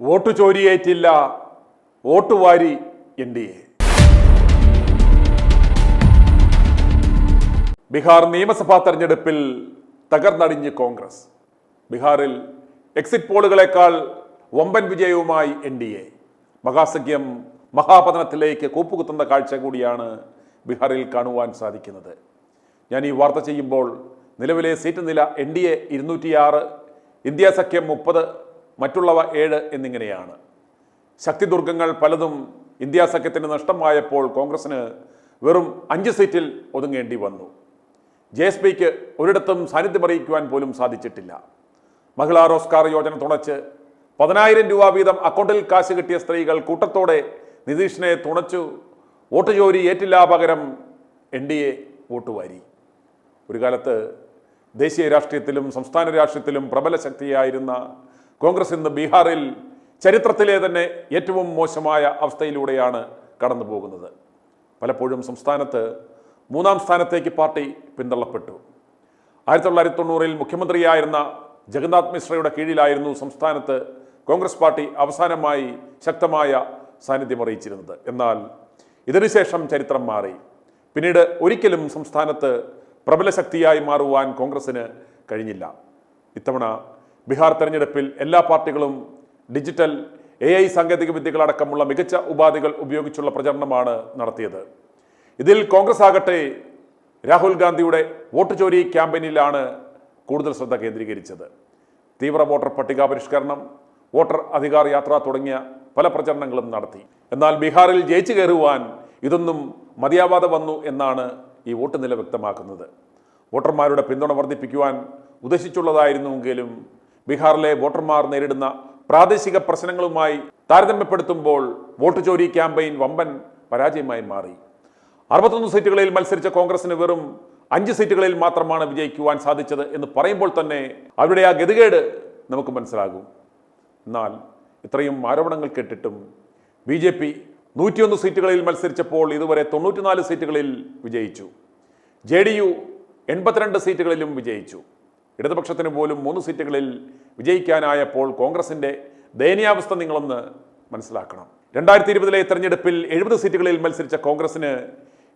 Vote ചോരിയേറ്റില്ല, വോട്ടുവാരി NDA. Bihar നിയമസഭാ തെരഞ്ഞെടുപ്പിൽ തകർന്നടിഞ്ഞ് കോൺഗ്രസ്. ബീഹാറിൽ എക്സിറ്റ് പോളുകളെക്കാൾ വമ്പൻ വിജയവുമായി NDA. മഹാസഖ്യം മഹാപതനത്തിലേക്ക് കൂപ്പുകുത്തുന്ന കാഴ്ച കൂടിയാണ് ബീഹാറിൽ കാണുവാൻ സാധിക്കുന്നത്. ഞാൻ ഈ വാർത്ത ചെയ്യുമ്പോൾ നിലവിലെ സീറ്റ് നില NDA 206, ഇന്ത്യ സഖ്യം 30, മറ്റുള്ളവ 7 എന്നിങ്ങനെയാണ്. ശക്തിദുർഗങ്ങൾ പലതും ഇന്ത്യ സഖ്യത്തിന് നഷ്ടമായപ്പോൾ കോൺഗ്രസിന് വെറും 5 സീറ്റിൽ ഒതുങ്ങേണ്ടി വന്നു. JSPക്ക് ഒരിടത്തും സാന്നിധ്യമറിയിക്കുവാൻ പോലും സാധിച്ചിട്ടില്ല. മഹിളാ റോസ്ഗാർ യോജന തുണച്ച് 10,000 രൂപ വീതം അക്കൗണ്ടിൽ കാശ് കിട്ടിയ സ്ത്രീകൾ കൂട്ടത്തോടെ നിതീഷിനെ തുണച്ചു. വോട്ട് ചോരി ഏറ്റില്ല, പകരം NDA വോട്ടുവാരി. ഒരു കാലത്ത് ദേശീയ രാഷ്ട്രീയത്തിലും സംസ്ഥാന രാഷ്ട്രീയത്തിലും പ്രബല ശക്തിയായിരുന്ന കോൺഗ്രസ് ഇന്ന് ബീഹാറിൽ ചരിത്രത്തിലെ തന്നെ ഏറ്റവും മോശമായ അവസ്ഥയിലൂടെയാണ് കടന്നു പോകുന്നത്. പലപ്പോഴും സംസ്ഥാനത്ത് 3-ാം സ്ഥാനത്തേക്ക് പാർട്ടി പിന്തള്ളപ്പെട്ടു. 1990-ൽ മുഖ്യമന്ത്രിയായിരുന്ന ജഗന്നാഥ് മിശ്രയുടെ കീഴിലായിരുന്നു സംസ്ഥാനത്ത് കോൺഗ്രസ് പാർട്ടി അവസാനമായി ശക്തമായ സാന്നിധ്യം അറിയിച്ചിരുന്നത്. എന്നാൽ ഇതിനുശേഷം ചരിത്രം മാറി. പിന്നീട് ഒരിക്കലും സംസ്ഥാനത്ത് പ്രബല ശക്തിയായി മാറുവാൻ കോൺഗ്രസിന് കഴിഞ്ഞില്ല. ഇത്തവണ ബീഹാർ തെരഞ്ഞെടുപ്പിൽ എല്ലാ പാർട്ടികളും ഡിജിറ്റൽ AI സാങ്കേതിക വിദ്യകളടക്കമുള്ള മികച്ച ഉപാധികൾ ഉപയോഗിച്ചുള്ള പ്രചരണമാണ് നടത്തിയത്. ഇതിൽ കോൺഗ്രസ് ആകട്ടെ രാഹുൽ ഗാന്ധിയുടെ വോട്ട് ചോരി ക്യാമ്പയിനിലാണ് കൂടുതൽ ശ്രദ്ധ കേന്ദ്രീകരിച്ചത്. തീവ്ര വോട്ടർ പട്ടിക പരിഷ്കരണം, വോട്ടർ അധികാർ യാത്ര തുടങ്ങിയ പല പ്രചരണങ്ങളും നടത്തി. എന്നാൽ ബീഹാറിൽ ജയിച്ചു കയറുവാൻ ഇതൊന്നും മതിയാവാതെ വന്നു എന്നാണ് ഈ വോട്ട് നില വ്യക്തമാക്കുന്നത്. വോട്ടർമാരുടെ പിന്തുണ വർദ്ധിപ്പിക്കുവാൻ ഉദ്ദേശിച്ചുള്ളതായിരുന്നുവെങ്കിലും ബീഹാറിലെ വോട്ടർമാർ നേരിടുന്ന പ്രാദേശിക പ്രശ്നങ്ങളുമായി താരതമ്യപ്പെടുത്തുമ്പോൾ വോട്ട് ചോരി ക്യാമ്പയിൻ വമ്പൻ പരാജയമായി മാറി. 61 സീറ്റുകളിൽ മത്സരിച്ച കോൺഗ്രസിന് വെറും 5 സീറ്റുകളിൽ മാത്രമാണ് വിജയിക്കുവാൻ സാധിച്ചത് എന്ന് പറയുമ്പോൾ തന്നെ അവരുടെ ആ ഗതികേട് നമുക്ക് മനസ്സിലാകും. എന്നാൽ ഇത്രയും ആരോപണങ്ങൾ കേട്ടിട്ടും BJP 101 സീറ്റുകളിൽ മത്സരിച്ചപ്പോൾ ഇതുവരെ 94 സീറ്റുകളിൽ വിജയിച്ചു. JDU 82 സീറ്റുകളിലും വിജയിച്ചു. ഇടതുപക്ഷത്തിന് പോലും 3 സീറ്റുകളിൽ വിജയിക്കാനായപ്പോൾ കോൺഗ്രസിന്റെ ദയനീയാവസ്ഥ നിങ്ങളൊന്ന് മനസ്സിലാക്കണം. 2020-ലെ തെരഞ്ഞെടുപ്പിൽ 70 സീറ്റുകളിൽ മത്സരിച്ച കോൺഗ്രസിന്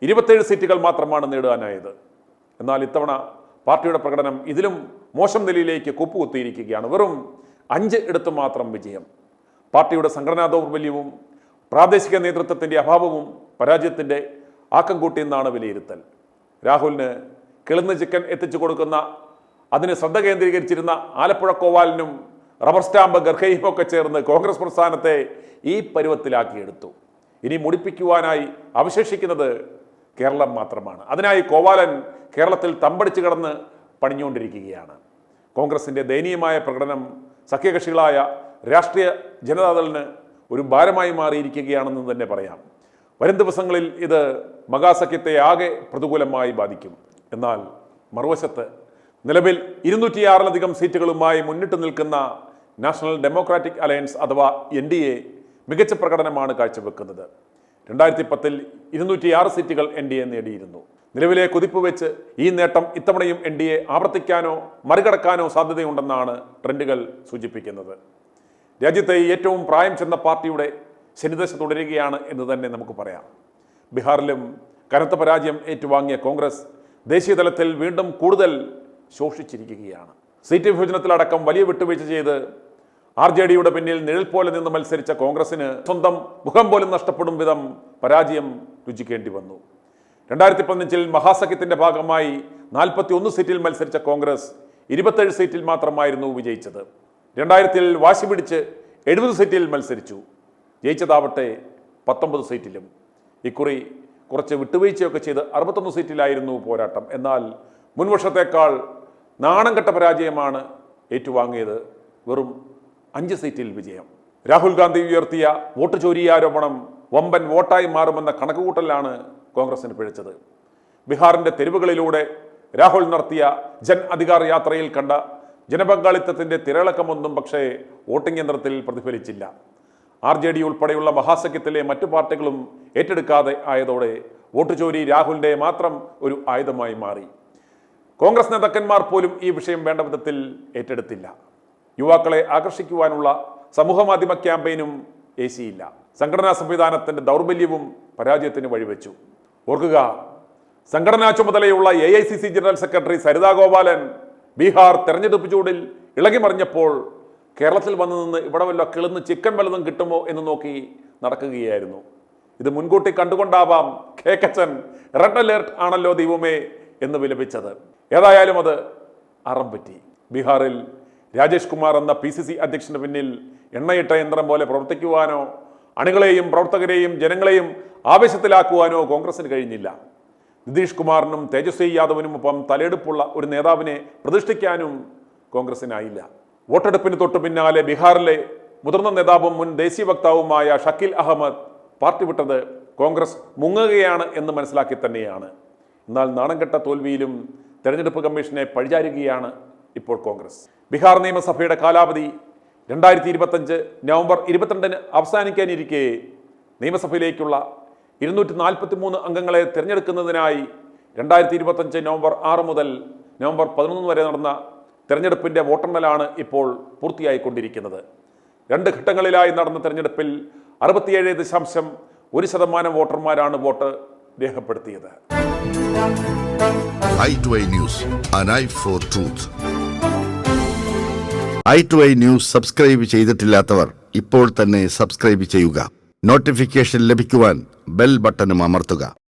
27 സീറ്റുകൾ മാത്രമാണ് നേടാനായത്. എന്നാൽ ഇത്തവണ പാർട്ടിയുടെ പ്രകടനം ഇതിലും മോശം നിലയിലേക്ക് കൂപ്പുകുത്തിയിരിക്കുകയാണ്. വെറും 5 ഇടത്ത് മാത്രം വിജയം. പാർട്ടിയുടെ സംഘടനാ ദൗർബല്യവും പ്രാദേശിക നേതൃത്വത്തിന്റെ അഭാവവും പരാജയത്തിന്റെ ആക്കം കൂട്ടിയെന്നാണ് വിലയിരുത്തൽ. രാഹുലിന് കിളന്ന് ചിക്കൻ എത്തിച്ചു കൊടുക്കുന്ന, അതിന് ശ്രദ്ധ കേന്ദ്രീകരിച്ചിരുന്ന ആലപ്പുഴ കോവാലിനും റബ്ബർ സ്റ്റാമ്പ് ഗർഹയും ഒക്കെ ചേർന്ന് കോൺഗ്രസ് പ്രസ്ഥാനത്തെ ഈ പരുവത്തിലാക്കിയെടുത്തു. ഇനി മുടിപ്പിക്കുവാനായി അവശേഷിക്കുന്നത് കേരളം മാത്രമാണ്. അതിനായി കോവാലൻ കേരളത്തിൽ തമ്പടിച്ച് കിടന്ന് പണിഞ്ഞുകൊണ്ടിരിക്കുകയാണ്. കോൺഗ്രസിന്റെ ദയനീയമായ പ്രകടനം സഖ്യകക്ഷികളായ രാഷ്ട്രീയ ജനതാദളിന് ഒരു ഭാരമായി മാറിയിരിക്കുകയാണെന്ന് തന്നെ പറയാം. വരും ദിവസങ്ങളിൽ ഇത് മഹാസഖ്യത്തെ ആകെ പ്രതികൂലമായി ബാധിക്കും. എന്നാൽ മറുവശത്ത് നിലവിൽ 206-ലധികം സീറ്റുകളുമായി മുന്നിട്ട് നിൽക്കുന്ന നാഷണൽ ഡെമോക്രാറ്റിക് അലയൻസ് അഥവാ NDA മികച്ച പ്രകടനമാണ് കാഴ്ചവെക്കുന്നത്. 2010-ൽ 206 സീറ്റുകൾ NDA നേടിയിരുന്നു. നിലവിലെ കുതിപ്പ് വെച്ച് ഈ നേട്ടം ഇത്തവണയും NDA ആവർത്തിക്കാനോ മറികടക്കാനോ സാധ്യതയുണ്ടെന്നാണ് ട്രെൻഡുകൾ സൂചിപ്പിക്കുന്നത്. രാജ്യത്തെ ഏറ്റവും പ്രായം ചെന്ന പാർട്ടിയുടെ ശനിദശ തുടരുകയാണ് എന്ന് തന്നെ നമുക്ക് പറയാം. ബീഹാറിലും കനത്ത പരാജയം ഏറ്റുവാങ്ങിയ കോൺഗ്രസ് ദേശീയ തലത്തിൽ വീണ്ടും കൂടുതൽ ശോഷിച്ചിരിക്കുകയാണ്. സീറ്റ് വിഭജനത്തിലടക്കം വലിയ വിട്ടുവീഴ്ച ചെയ്ത് RJDയുടെ പിന്നിൽ നിഴൽ പോലെ നിന്ന് മത്സരിച്ച കോൺഗ്രസിന് സ്വന്തം മുഖം പോലും നഷ്ടപ്പെടും വിധം പരാജയം രുചിക്കേണ്ടി വന്നു. 2015-ൽ മഹാസഖ്യത്തിന്റെ ഭാഗമായി 41 സീറ്റിൽ മത്സരിച്ച കോൺഗ്രസ് 27 സീറ്റിൽ മാത്രമായിരുന്നു വിജയിച്ചത്. 2000-ൽ വാശി പിടിച്ച് 70 സീറ്റിൽ മത്സരിച്ചു. ജയിച്ചതാവട്ടെ 19 സീറ്റിലും. ഇക്കുറി കുറച്ച് വിട്ടുവീഴ്ചയൊക്കെ ചെയ്ത് 61 സീറ്റിലായിരുന്നു പോരാട്ടം. എന്നാൽ മുൻവർഷത്തേക്കാൾ നാണം കെട്ട പരാജയമാണ് ഏറ്റുവാങ്ങിയത്. വെറും 5 സീറ്റിൽ വിജയം. രാഹുൽ ഗാന്ധി ഉയർത്തിയ വോട്ട് ചോരി ആരോപണം വമ്പൻ വോട്ടായി മാറുമെന്ന കണക്കുകൂട്ടലാണ് കോൺഗ്രസിന് പിഴച്ചത്. ബീഹാറിന്റെ തെരുവുകളിലൂടെ രാഹുൽ നടത്തിയ ജൻ അധികാർ യാത്രയിൽ കണ്ട ജനപങ്കാളിത്തത്തിന്റെ തിരളക്കമൊന്നും പക്ഷേ വോട്ടിംഗ് യന്ത്രത്തിൽ പ്രതിഫലിച്ചില്ല. RJD ഉൾപ്പെടെയുള്ള മഹാസഖ്യത്തിലെ മറ്റു പാർട്ടികളും ഏറ്റെടുക്കാതെ ആയതോടെ വോട്ട് ചോരി രാഹുലിന്റെ മാത്രം ഒരു ആയുധമായി മാറി. കോൺഗ്രസ് നേതാക്കന്മാർ പോലും ഈ വിഷയം വേണ്ട വിധത്തിൽ ഏറ്റെടുത്തില്ല. യുവാക്കളെ ആകർഷിക്കുവാനുള്ള സമൂഹ മാധ്യമ ക്യാമ്പയിനും AC ഇല്ല. സംഘടനാ സംവിധാനത്തിന്റെ ദൗർബല്യവും പരാജയത്തിന് വഴിവെച്ചു. ഓർക്കുക, സംഘടനാ ചുമതലയുള്ള AICC general secretary Saritha Gopalan Bihar തെരഞ്ഞെടുപ്പ് ചൂടിൽ ഇളകിമറിഞ്ഞപ്പോൾ കേരളത്തിൽ വന്നു നിന്ന് ഇവിടെ വല്ല കിളുന്ന് ചിക്കൻ വല്ലതും കിട്ടുമോ എന്ന് നോക്കി നടക്കുകയായിരുന്നു. ഇത് മുൻകൂട്ടി കണ്ടുകൊണ്ടാവാം കേക്കച്ചൻ റെഡ് അലേർട്ട് ആണല്ലോ ദൈവമേ എന്ന് വിലപിച്ചത്. ഏതായാലും അത് അറം പറ്റി. ബീഹാറിൽ രാജേഷ് കുമാർ എന്ന PCC അധ്യക്ഷന് പിന്നിൽ എണ്ണയിട്ട യന്ത്രം പോലെ പ്രവർത്തിക്കുവാനോ അണികളെയും പ്രവർത്തകരെയും ജനങ്ങളെയും ആവേശത്തിലാക്കുവാനോ കോൺഗ്രസിന് കഴിഞ്ഞില്ല. നിതീഷ് കുമാറിനും തേജസ്വി യാദവിനുമൊപ്പം തലയെടുപ്പുള്ള ഒരു നേതാവിനെ പ്രതിഷ്ഠിക്കാനും കോൺഗ്രസിനായില്ല. വോട്ടെടുപ്പിന് തൊട്ടു പിന്നാലെ ബീഹാറിലെ മുതിർന്ന നേതാവും മുൻ ദേശീയ വക്താവുമായ ഷക്കീൽ അഹമ്മദ് പാർട്ടി വിട്ടത് കോൺഗ്രസ് മുങ്ങുകയാണ് എന്ന് മനസ്സിലാക്കി തന്നെയാണ്. എന്നാൽ നാണംകെട്ട തോൽവിയിലും തെരഞ്ഞെടുപ്പ് കമ്മീഷനെ പഴിചാരുകയാണ് ഇപ്പോൾ കോൺഗ്രസ്. ബീഹാർ നിയമസഭയുടെ കാലാവധി 2025 നവംബർ 22 അവസാനിക്കാനിരിക്കെ നിയമസഭയിലേക്കുള്ള 243 അംഗങ്ങളെ തിരഞ്ഞെടുക്കുന്നതിനായി 2025 നവംബർ 6 മുതൽ നവംബർ 11 വരെ നടന്ന തെരഞ്ഞെടുപ്പിന്റെ വോട്ടെണ്ണലാണ് ഇപ്പോൾ പൂർത്തിയായിക്കൊണ്ടിരിക്കുന്നത്. 2 ഘട്ടങ്ങളിലായി നടന്ന തെരഞ്ഞെടുപ്പിൽ 67.1% വോട്ടർമാരാണ് വോട്ട് രേഖപ്പെടുത്തിയത്. i2i News, an eye for truth. i2i News subscribe ചെയ്തിട്ടില്ലാത്തവർ ഇപ്പോൾ തന്നെ സബ്സ്ക്രൈബ് ചെയ്യുക. നോട്ടിഫിക്കേഷൻ ലഭിക്കുവാൻ ബെൽ ബട്ടണും അമർത്തുക.